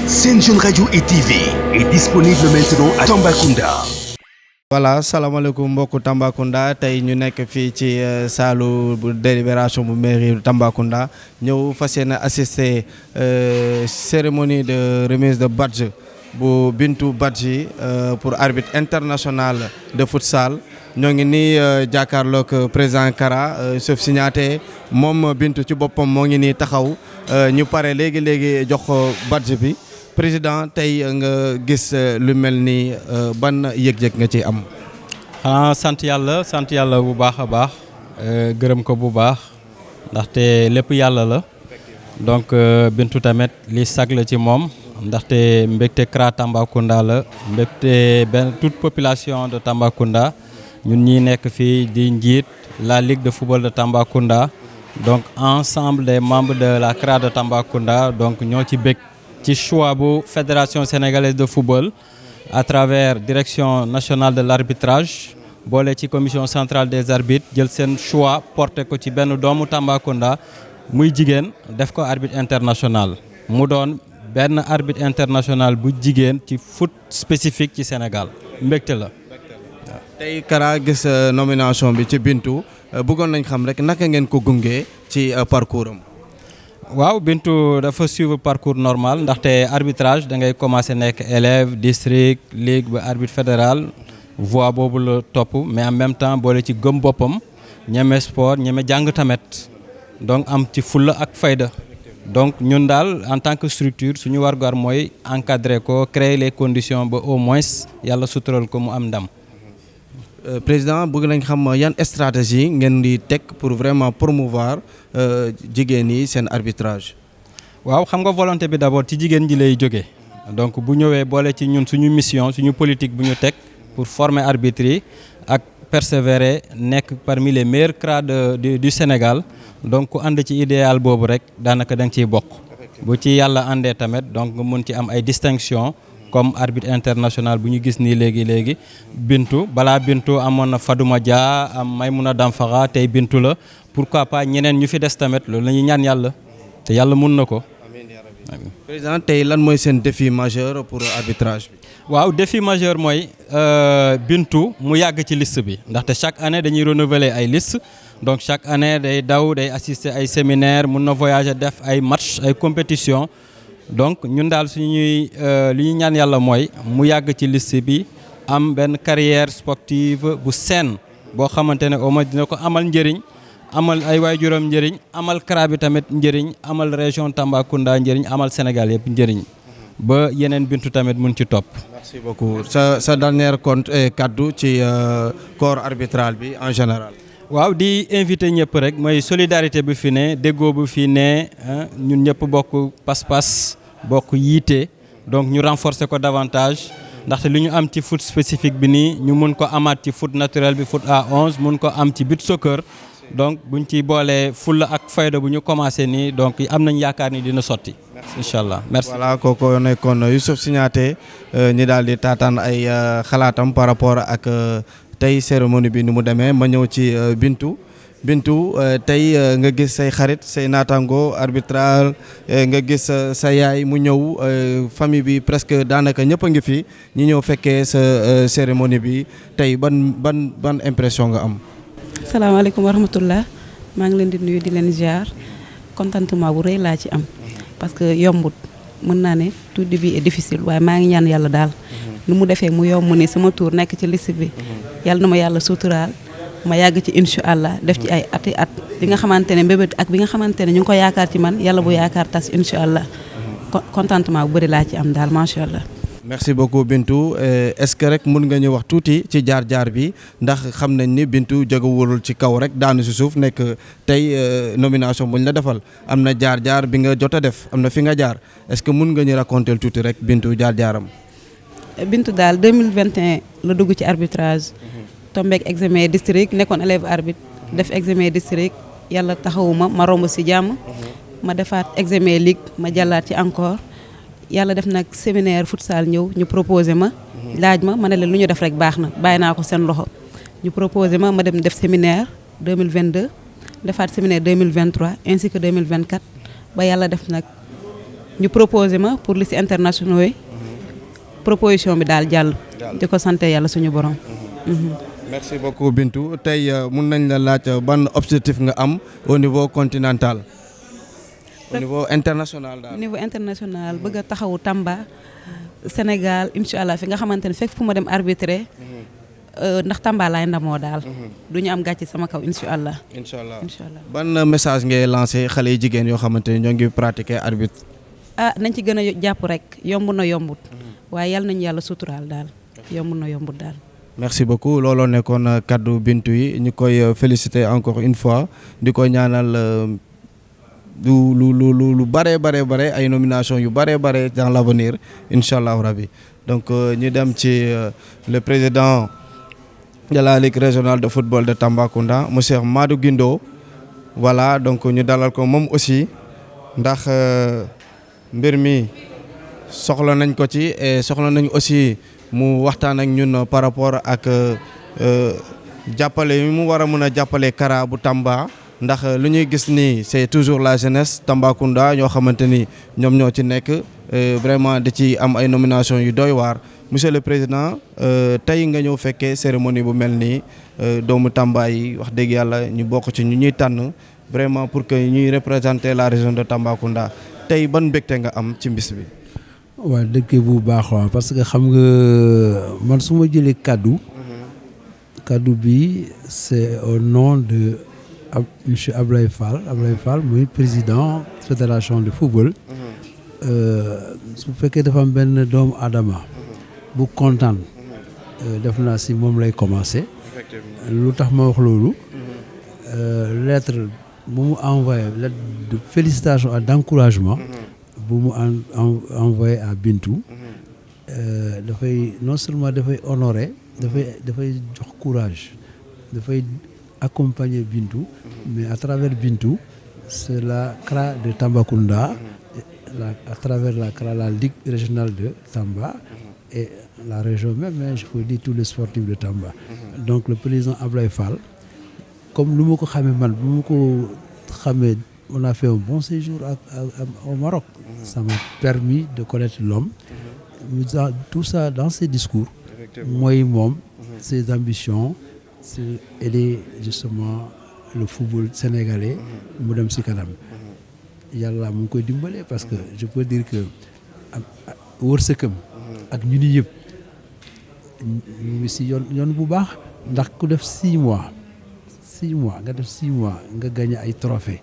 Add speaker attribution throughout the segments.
Speaker 1: Sen Jeune Radio et TV est disponible maintenant à Tambacounda.
Speaker 2: voilà salaamaaleykum mbokku Tambacounda tey ñu nekk fii ci saalu bu délibération bu mairie Tambacounda ñëw fas yéene assister cérémonie de remise de badge bu Bintou Badji pour arbitre international de futsal ñoo ngi nii jàkkaarloog président Kara Youssouf Signaté moom Bintou ci boppam moo ngi nii taxaw ñu pare léegi jox ko badge bi président tey nga gis lu mel ni ban yëg-yëg nga ci am.
Speaker 3: xanaa sant yàlla bu baax a baax gërëm ko bu baax ndaxte lépp yàlla la donc Bintou tamit li sag la ci moom ndaxte mbégte CRA Tambacounda la mbégte benn toute population de Tambacounda ñun ñi nekk fii di njiit la Ligue de football de Tambacounda donc ensemble des membres de la CRA de Tambacounda donc ñoo ci bég ci choix bu fédération sénégalaise de football à travers direction nationale de l'arbitrage boole ci commission centrale des arbitres jël seen choix porté ko ci benn doomu Tambacounda muy jigéen def ko arbitre international mu doon benn arbitre international bu jigéen ci foot spécifique ci Sénégal mbégte la.
Speaker 2: tey Kara gis nomination bi ci Bintou bëggoon nañ xam rek naka ngeen ko gunge ci parcours am.
Speaker 3: waaw Bintou dafa suivre parcours normal ndaxte arbitrage da ngay commencer nekk élève district ligue ba arbitre fédéral voie boobu la topp mais en même temps boole ci gëm boppam ñeme sport ñeme jàng tamit donc am ci fulla ak fayda donc ñun daal en tant que structure suñu wargar mooy encadrer ko créer les conditions ba au moins yàlla sutural ko mu am ndam.
Speaker 2: président bëgg nañ xam yan stratégie ngeen di teg pour vraiment promouvoir jigéen yi seen arbitrage.
Speaker 3: waaw xam nga volonté bi d'abord ci jigéen ji lay jógee donc bu ñëwee boole ci ñun suñu mission suñu politique bu ñu teg pour former arbitres yi ak persévérer nekk parmi les meilleurs CRA du Sénégal donc ku ànd ci idéal boobu rek daanaka da nga ciy bokk. bu ci yàlla àndee tamit donc nga mën ci am ay distinction comme arbitre international bu ñu gis nii léegi Bintou balaa Bintou amoon na Fadouma Dia am Maymouna Damfara tey Bintou la pourquoi pas ñeneen ñu fi des tamit loolu la ñuy ñaan yàlla te yàlla mun na ko.
Speaker 2: amiin président tey lan mooy seen défi majeur pour arbitrage bi.
Speaker 3: waaw défi majeur mooy Bintou mu yàgg ci liste bi ndaxte chaque année dañuy renouveler ay liste donc chaque année day daw day assister ay séminaire mun na voyager def ay match ay compétition donc ñun daal suñuy li ñu ñaan yàlla mooy mu yàgg ci liste bi am benn carrière sportive bu saine boo xamante ne au moins dina ko amal njëriñ amal ay waajuram njëriñ amal CRA bi tamit njëriñ amal région Tambacounda njëriñ amal Sénégal yëpp njëriñ ba yeneen Bintou tamit mun ci topp.
Speaker 2: merci beaucoup sa dernier compte kaddu ci corps arbitral bi en général.
Speaker 3: waaw di invité ñëpp rek mooy solidarité bi fi ne déggoo bi fi ne ñun ñëpp bokk pas-pas bokk yiite donc ñu renforcer ko davantage ndaxte li ñu am ci foot spécifique bi nii ñu mun ko amaat ci foot naturel bi foot à 11 mun ko am ci beach soccer donc buñ ci boolee fulla ak fayda bu ñu commencé nii donc am nañ yaakaar ni dina sotti. incha allah merci.
Speaker 2: voilà kooku nekkoon Youssouf Signaté ñi daal di taataan ay xalaatam par rapport ak tey cérémonie bi ni mu demee ma ñëw ci Bintou tey nga gis say xarit say naataango arbitral nga gis sa yaay mu ñëw famille bi presque daanaka ñëpp a ngi fi ñi ñëw fekkee sa cérémonie bi tey ban impression nga am.
Speaker 4: salaamaaleykum wa rahmatullah maa ngi leen di nuyu di leen ziar contentement bu rëy laa ci am parce que yombut mën naa ne tout début est difficile waaye maa ngi ñaan yàlla daal nu mu defee mu yomb ni sama tour nekk ci liste bi yàlla na ma yàlla suturaal ma yàgg ci incha allah def ci ay ati at li nga xamante ne mbébét ak bi nga xamante ne ñu ngi ko yaakaar ci man yàlla bu yaakaar tas incha allah contentement bu bëri laa ci am daal macha allah.
Speaker 2: merci beaucoup Bintou est-ce que rek mun nga ñu wax tuuti ci jaar-jaar bi ndax xam nañ ni Bintou jógewul ci kaw rek daanu si suuf nekk tey nomination buñ la defal am na jaar-jaar bi nga jot a def am na fi nga jaar est-ce que mun nga ñu raconter tuuti rek Bintou jaar-jaaram.
Speaker 4: Bintou daal 2021 la dugg ci arbitrage tombeek examen district nekkoon élève arbitre def examen district yàlla taxawuma ma romb si jàmm ma defaat examen ligue ma jàllaat ci encore. yàlla def nag séminaire futsal ñëw ñu proposé ma laaj ma ne leen lu ñu def rek baax na bàyyi naa ko seen loxo ñu proposé ma dem def séminaire 2022 defaat séminaire 2023 ainsi que 2024 ba yàlla def nag ñu proposé ma pour liste internationaux yi proposition bi daal jàll di ko sant yàlla suñu borom.
Speaker 2: merci beaucoup Bintou tey mun nañ la laaj ban objectif nga am au niveau continental. au niveau international daal.
Speaker 4: au niveau international bëgg a taxawu Tamba Sénégal incha allah fi nga xamante ne fekk fu ma dem arbitrer ndax Tamba laay ndamoo daal. du ñu am gàcce sama kaw incha allah.
Speaker 2: incha allah ban message ngay lancé xale yu jigéen yoo xamante ne ñoo ngi pratiquer arbitre.
Speaker 4: nañ ci gën a jàpp rek yomb na yombut waaye yàlla nañu yàlla suturaal daal yomb na yombut daal.
Speaker 2: merci beaucoup looloo nekkoon kaddu Bintou yi ñu koy féliciter encore une fois di ko ñaanal lu bare ay nomination yu bare dans l'avenir incha allahu rabi donc ñu dem ci le président de la ligue régionale de football de Tambacounda monsieur Madou Guindo voilà donc ñu dalal ko moom aussi ndax mbir mi soxla nañ ko ci et soxla nañ aussi mu waxtaan ak ñun par rapport ak jàppale yi mu war a mën a jàppale Kara bu Tamba ndax lu ñuy gis ni c'est toujours la jeunesse Tambacounda ñoo xamante ni ñoom ñoo ci nekk vraiment da ci am ay nomination yu doy waar monsieur le président tey nga ñëw fekkee cérémonie bu mel nii doomu Tamba yi wax dëgg yàlla ñu bokk ci ñu ñuy tànn vraiment pour que ñuy représenter la région de Tambacounda tey ban mbégte nga am ci mbis bi.
Speaker 5: waaw dëkk bu baax waaw parce que xam nga man su ma jëlee kaddu bi c'est au nom de monsieur Ablaye Fall muy président fédération de football. su fekkee dafa am benn doomu Adama bu kontaan def naa si moom lay commencer. lu tax ma wax loolu. lettre bu mu envoyé lettre de félicitations et d'encouragement. bu mu envoyé à Bintou dafay non seulement dafay honorer dafay jox courage dafay accompagner Bintou mais à travers Bintou c'est la CRA de Tambacounda à travers la CRA la Ligue régionale de Tamba et la région même mais je peux dire tous les sportifs de Tamba donc le président Ablaye Fall comme lu ma ko xamee man bu ma ko xamee on a fait un bon séjour au Maroc. Ça m'a permis de connaître l'homme. Tout ça dans ses discours. Moi et moi, ses ambitions, c'est aider justement le football sénégalais. Madame Sikanam. Yalla mu koy dimbalé parce que je peux dire que wërsëgam ak ñu ni yëpp ñu ngi si yoon bu baax ndax ku def 6 mois nga def 6 mois nga gagné ay trophées.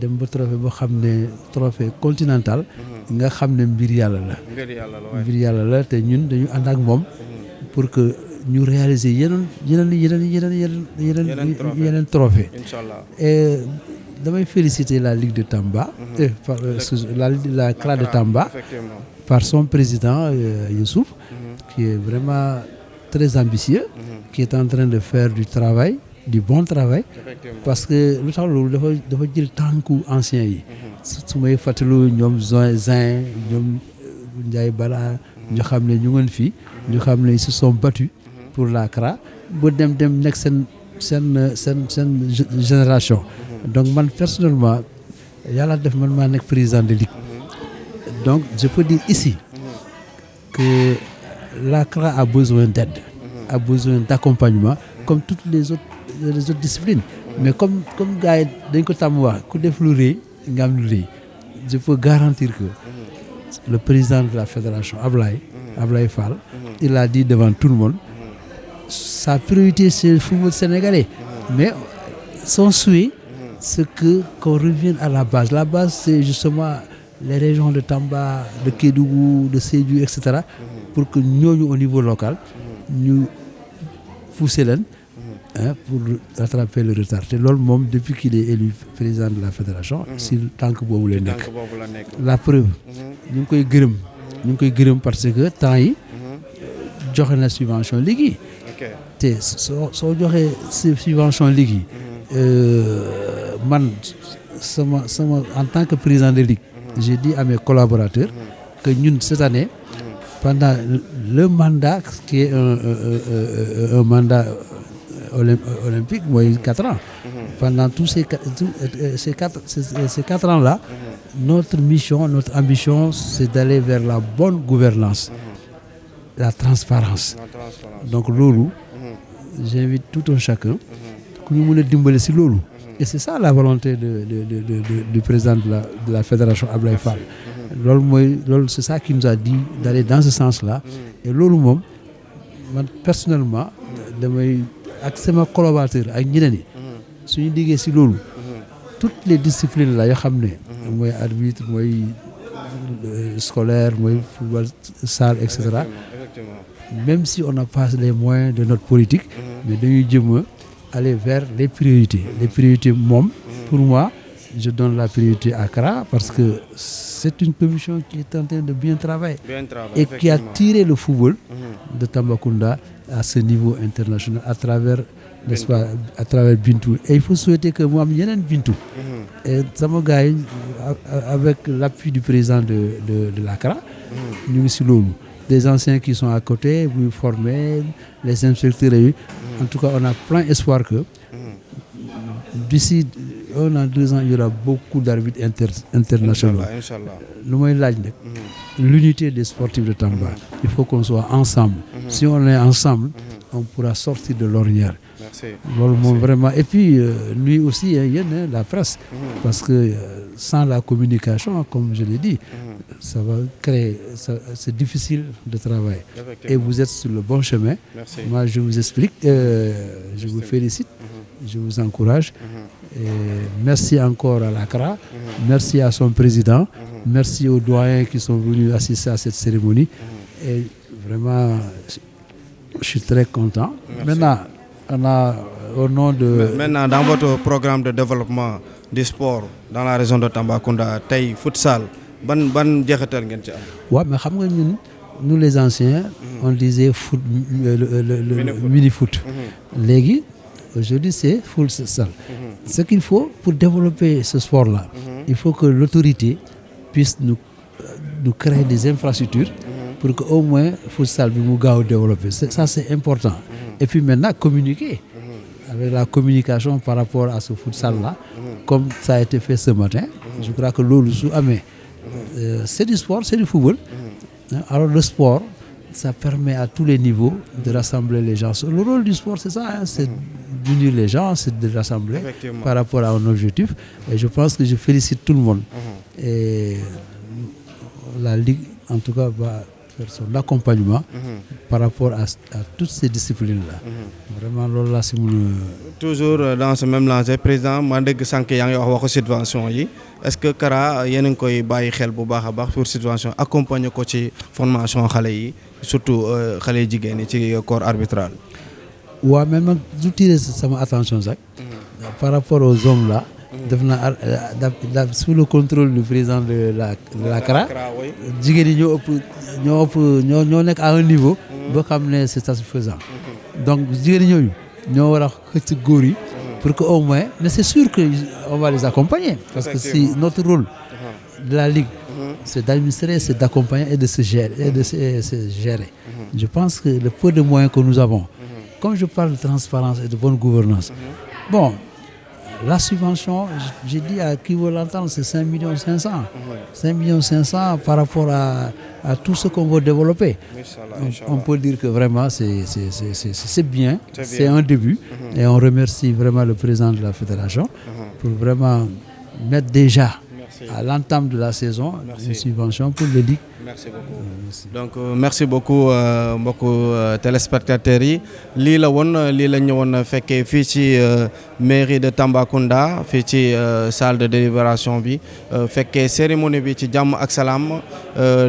Speaker 5: dem ba trophée boo xam ne trophée continental nga xam ne mbir yàlla la te ñun dañu ànd ak moom pour que ñu réaliser yeneen trophée et damay féliciter la Ligue de Tamba la CRA de Tamba par son président Youssouf qui est vraiment très ambitieux qui est en train de faire du bon travail parce que lu tax loolu dafa jël tànku anciens yi su may fàttalu ñoom Zin ñoom Ndiaye Bala ñu xam ne ñu ngeen fii ñu xam ne ils se sont battus pour la CRA ba dem nekk seen génération donc man personnellement yàlla def man maa nekk président de ligue donc je peux dire ici que la CRA a besoin d'aide a besoin d'accompagnement comme toutes les autres disciplines mais comme gars yi dañ ko tàmm wax ku def lu rëy nga am lu rëy je peux garantir que le président de la fédération Ablaye Fall il a dit devant tout le monde sa priorité c'est le football sénégalais mais son souhait c'est qu'on revienne à la base c'est justement les régions de Tamba de Kédougou de Sédhiou etc. pour que ñooñu au niveau local ñu pousser leen pour rattraper le retard te loolu moom depuis qu'il est élu président de la fédération si tànk boobu la nekk la preuve ñu ngi koy gërëm parce que temps yi joxe na subvention ligue yi te soo joxee subvention ligue yi man sama en tant que président de ligue j'ai dit à mes collaborateurs que ñun cette année pendant le mandat qui est un mandat olympique, moi, 4 ans. Pendant tous ces 4 ans-là, notre mission, notre ambition, c'est d'aller vers la bonne gouvernance, la transparence. Donc, Lolo, j'invite tout un chacun que nous voulons dimbaler sur Lolo. Et c'est ça la volonté du président de la fédération Ablaye Fall. C'est ça qui nous a dit d'aller dans ce sens-là. Et Lolo, moi, personnellement, avec mes collaborateurs, avec ñeneen ñi suñu liggéey si loolu toutes les disciplines là yoo xam ne mooy arbitre mooy scolaire mooy football salle etc. Même si on n'a pas les moyens de notre politique, mais dañuy jëm aller vers les priorités. Les priorités moom pour moi je donne la priorité à Kara parce que c'est une commission qui est en train de bien travailler et qui a tiré le football de Tambacounda à ce niveau international à travers, n'est-ce pas, à travers Bintou. Et il faut souhaiter que moi, il y ait un Bintou. Et ça me gagne avec l'appui du président de l'ACRA, nous sur l'eau. Des anciens qui sont à côté, vous formez, les inspecteurs. En tout cas, on a plein espoir que d'ici 1 an, 2 ans, il y aura beaucoup d'arbitres internationaux. L'unité des sportifs de Tamba. Il faut qu'on soit ensemble. Si on est ensemble, on pourra sortir de l'ornière. Vraiment. Et puis, lui aussi, il y a la presse. Parce que sans la communication, comme je l'ai dit, ça va créer. C'est difficile de travailler. Et vous êtes sur le bon chemin. Moi, je vous explique. Je vous félicite. Je vous encourage. Et merci encore à l'ACRA. Merci à son président. Merci aux doyens qui sont venus assister à cette cérémonie. Et vraiment, je suis très content. Maintenant, on a au nom de...
Speaker 2: Maintenant, dans votre programme de développement du sport dans la région de Tambacounda, Tay futsal, ban jeexital ngeen ci am?
Speaker 5: Ouais, mais xam nga ñun nous les anciens, on disait foot, le mini-foot. Légui, aujourd'hui c'est futsal. Ce qu'il faut pour développer ce sport-là, il faut que l'autorité puisse nous créer des infrastructures pour qu'au moins le futsal puisse nous développer. Ça c'est important. Et puis maintenant, communiquer avec la communication par rapport à ce futsal-là, comme ça a été fait ce matin. Je crois que l'eau c'est du sport, c'est du football. Alors le sport, ça permet à tous les niveaux de rassembler les gens. Le rôle du sport, c'est ça, c'est d'unir les gens, c'est de rassembler par rapport à un objectif. Et je pense que je félicite tout le monde. Et la Ligue, en tout cas, va faire son accompagnement par rapport à toutes ces disciplines-là. Vraiment, là, c'est
Speaker 2: toujours dans ce même lancé, président, je sais que vous avez une subvention. Est-ce que Kara a une pour subvention accompagner la formation surtout les corps arbitral?
Speaker 5: Oui, même je tire sama attention par rapport aux hommes là. Sous le contrôle du président de la CRA, nous sommes à un niveau c'est satisfaisant. Donc, nous avons pour qu'au moins, mais c'est sûr qu'on va les accompagner. Parce que si notre rôle de la Ligue, c'est d'administrer, c'est d'accompagner et de se gérer. Je pense que le peu de moyens que nous avons, comme je parle de transparence et de bonne gouvernance, bon, la subvention, j'ai dit à qui veut l'entendre, c'est 5 500 000. 5 500 000 par rapport à tout ce qu'on veut développer. On peut dire que vraiment c'est bien, c'est un début. Et on remercie vraiment le président de la fédération pour vraiment mettre déjà à l'entame de la saison une subvention pour les ligues.
Speaker 2: Merci beaucoup. Donc merci beaucoup beaucoup téléspectateurs yi lii la woon lii la ñëwoon fekkee fii ci mairie de Tambacounda fii ci salle de délibération bi fekkee cérémonie bi ci jàmm ak salaam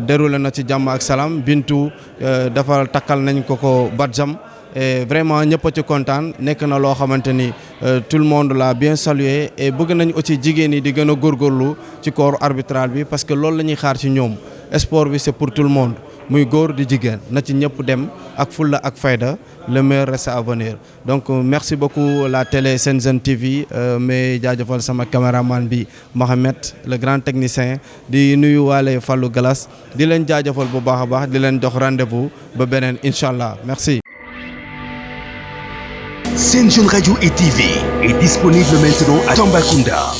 Speaker 2: déroulé na ci jàmm ak salaam Bintu dafa takkal nañ ko badjam. Et vraiment ñëpp ci kontaan nekk na loo xamante ni tout le monde l'a bien salué et bëgg nañ aussi jigéen ñi di gën a góorgóorlu ci corps arbitral bi parce que loolu la ñuy xaar ci ñoom sport bi c'est pour tout le monde muy góor di jigéen na ci ñëpp dem ak fulla ak fayda le meilleur reste à venir. Donc merci beaucoup la télé Sen TV mais jaajëfal sama caméraman bi Mohamed le grand technicien di nuyu waale Fallou Galas di leen jaajëfal bu baax a baax di leen jox rendez-vous ba beneen incha allah merci.
Speaker 1: Sen Jeune Radio et TV est disponible maintenant à Tambacounda.